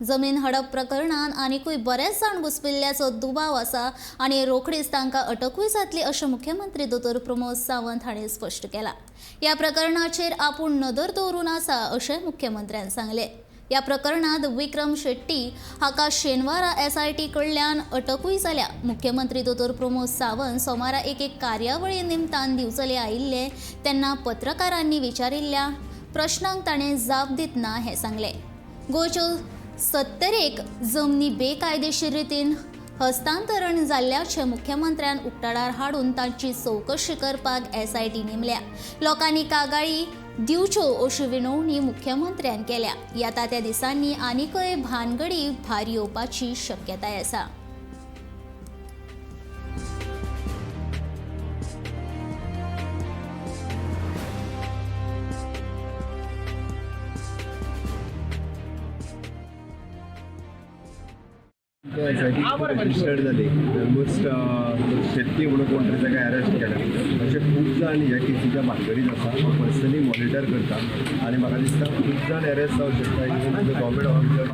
जमीन हडप प्रकरणात आनीकूय बरेच जाण घुस्पिल्ल्याचो दुबाव आसा आनी रोखडीच तांकां अटकूय जातली अशें मुख्यमंत्री दोतोर प्रमोद सावंत हांणी स्पश्ट केला। ह्या प्रकरणाचेर आपूण नदर दवरून आसा अशें मुख्यमंत्र्यान सांगलें। ह्या प्रकरणात विक्रम शेट्टी हाका शेनवारा SIT कडल्यान अटकूय जाल्या। मुख्यमंत्री दोतोर प्रमोद सावंत सोमारा एक कार्यावळी निमतान दिवचले आयिल्ले तेन्ना पत्रकारांनी विचारिल्ल्या प्रश्नांक ताणें जाप दितना हें सांगलें। गोंयच्यो 70 जमनी बेकायदेशीर रितीन हस्तांतरण जाल्ल्याचे मुख्यमंत्र्यान उक्ताडार हाडून तांची चवकशी करपाक SIT नेमल्या। लोकांनी कागाळी दिवच्यो अशी विनवणी मुख्यमंत्र्यान केल्या। येता त्या दिसांनी आनीकय भानगडी भायर येवपाची शक्यताय आसा। रजिस्टर्ड जाली ऑलमोस्ट शेट्टी म्हणून कोण तरी ताका अरेस्ट केलें अशें खूब जाण ह्या केसीच्या भानगडीत आसा। हांव पर्सनली मॉनिटर करता आनी म्हाका दिसता खूब जाण अरेस्ट जावंक शकता। Even government officer